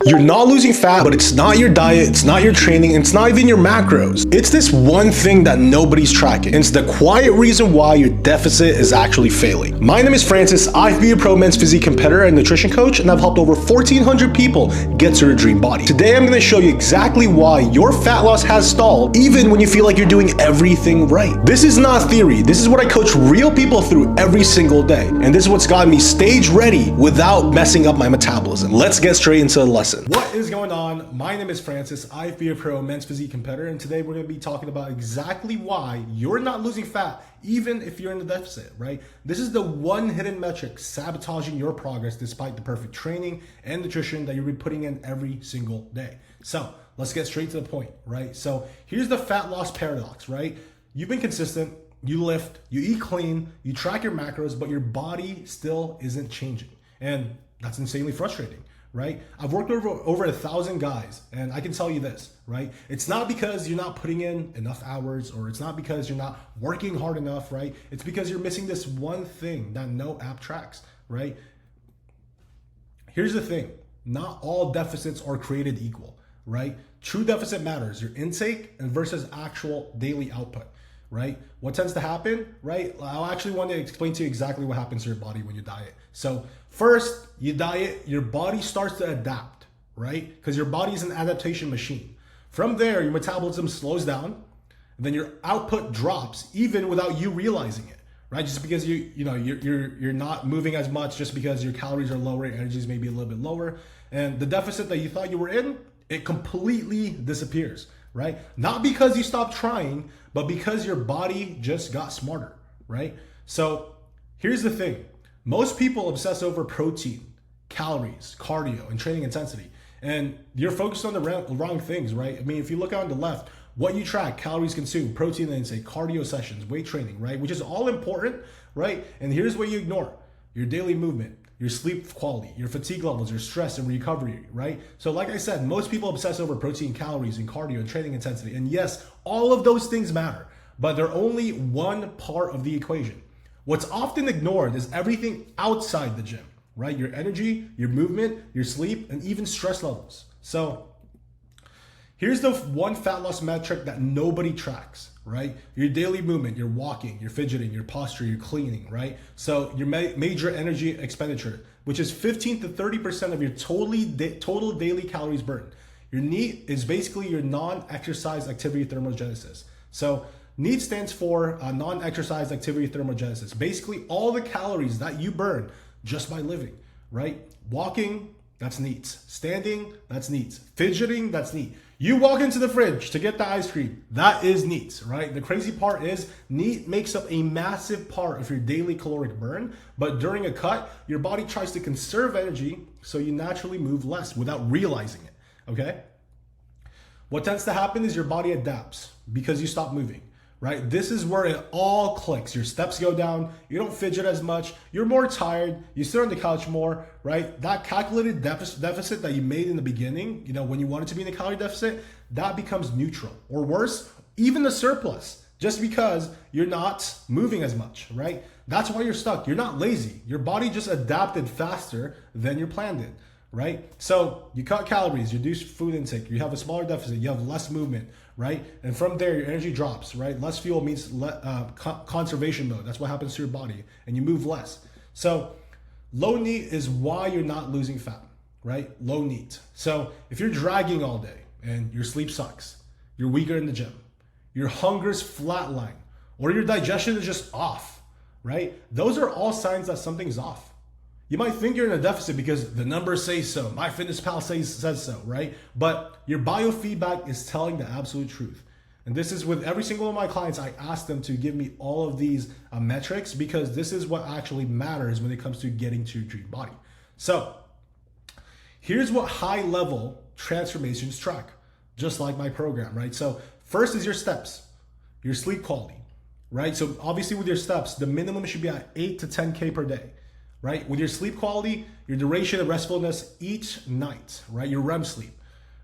You're not losing fat, but it's not your diet, it's not your training, it's not even your macros. It's this one thing that nobody's tracking. It's the quiet reason why your deficit is actually failing. My name is Francis. IFBB Pro Men's Physique competitor and nutrition coach, and I've helped over 1,400 people get to their dream body. Today, I'm gonna show you exactly why your fat loss has stalled, even when you feel like you're doing everything right. This is not theory. This is what I coach real people through every single day. And this is what's gotten me stage ready without messing up my metabolism. Let's get straight into the lesson. What is going on? My name is Francis. IFBB Pro Men's Physique competitor, and today we're going to be talking about exactly why you're not losing fat, even if you're in a deficit, right? This is the one hidden metric sabotaging your progress despite the perfect training and nutrition that you'll be putting in every single day. So let's get straight to the point, right? So here's the fat loss paradox, right? You've been consistent, you lift, you eat clean, you track your macros, but your body still isn't changing. And that's insanely frustrating, right? I've worked over 1,000 guys, and I can tell you this, right? It's not because you're not putting in enough hours, or it's not because you're not working hard enough, right? It's because you're missing this one thing that no app tracks, right? Here's the thing. Not all deficits are created equal, right? True deficit matters, your intake and versus actual daily output, right? What tends to happen, right? I'll actually want to explain to you exactly what happens to your body when you diet. So first, you diet, your body starts to adapt, right? Because your body is an adaptation machine. From there, your metabolism slows down, and then your output drops even without you realizing it, right? Just because you're not moving as much, just because your calories are lower, your energy is maybe a little bit lower, and the deficit that you thought you were in, it completely disappears, right? Not because you stopped trying, but because your body just got smarter, right? So here's the thing. Most people obsess over protein, calories, cardio, and training intensity. And you're focused on the wrong things, right? I mean, if you look on the left, what you track, calories consumed, protein intake, cardio sessions, weight training, right? Which is all important, right? And here's what you ignore. Your daily movement, your sleep quality, your fatigue levels, your stress and recovery, right? So like I said, most people obsess over protein, calories, and cardio and training intensity. And yes, all of those things matter, but they're only one part of the equation. What's often ignored is everything outside the gym, right? Your energy, your movement, your sleep, and even stress levels. So here's the one fat loss metric that nobody tracks, right? Your daily movement, your walking, your fidgeting, your posture, your cleaning, right? So your major energy expenditure, which is 15 to 30% of your total daily calories burned. Your NEAT is basically your non-exercise activity thermogenesis. So NEAT stands for non-exercise activity thermogenesis. Basically all the calories that you burn just by living, right? Walking, that's NEAT. Standing, that's NEAT. Fidgeting, that's NEAT. You walk into the fridge to get the ice cream, that is NEAT, right? The crazy part is NEAT makes up a massive part of your daily caloric burn, but during a cut, your body tries to conserve energy, so you naturally move less without realizing it, okay? What tends to happen is your body adapts because you stop moving, right? This is where it all clicks. Your steps go down, you don't fidget as much, you're more tired, you sit on the couch more, right? That calculated deficit that you made in the beginning, when you wanted to be in a calorie deficit, that becomes neutral, or worse, even the surplus, just because you're not moving as much, right? That's why you're stuck. You're not lazy. Your body just adapted faster than you planned it, right? So you cut calories, you reduce food intake, you have a smaller deficit, you have less movement, right? And from there, your energy drops, right? Less fuel means conservation mode. That's what happens to your body, and you move less. So low NEAT is why you're not losing fat, right? Low NEAT. So if you're dragging all day and your sleep sucks, you're weaker in the gym, your hunger's flatline, or your digestion is just off, right? Those are all signs that something's off. You might think you're in a deficit because the numbers say so. MyFitnessPal says so, right? But your biofeedback is telling the absolute truth. And this is with every single one of my clients, I ask them to give me all of these metrics because this is what actually matters when it comes to getting to your dream body. So here's what high-level transformations track, just like my program, right? So first is your steps, your sleep quality, right? So obviously with your steps, the minimum should be at 8 to 10K per day. Right? With your sleep quality, your duration of restfulness each night, right? Your REM sleep,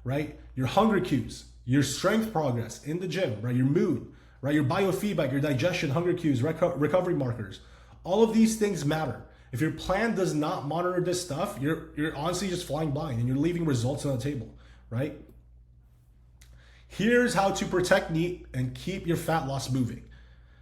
right? Your hunger cues, your strength progress in the gym, right? Your mood, right? Your biofeedback, your digestion, hunger cues, recovery markers. All of these things matter. If your plan does not monitor this stuff, you're honestly just flying blind and you're leaving results on the table, right? Here's how to protect NEAT and keep your fat loss moving.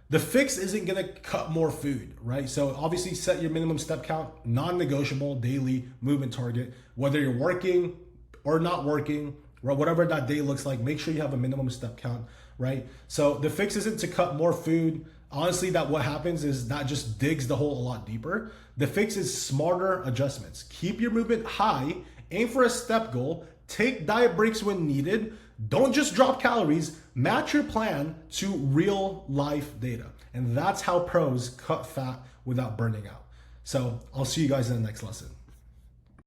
The fix isn't gonna cut more food, right? So obviously set your minimum step count, non-negotiable daily movement target, whether you're working or not working, right? Whatever that day looks like, make sure you have a minimum step count, right? So the fix isn't to cut more food. Honestly, that what happens is that just digs the hole a lot deeper. The fix is smarter adjustments. Keep your movement high, aim for a step goal, take diet breaks when needed. Don't just drop calories, match your plan to real life data. And that's how pros cut fat without burning out. So I'll see you guys in the next lesson.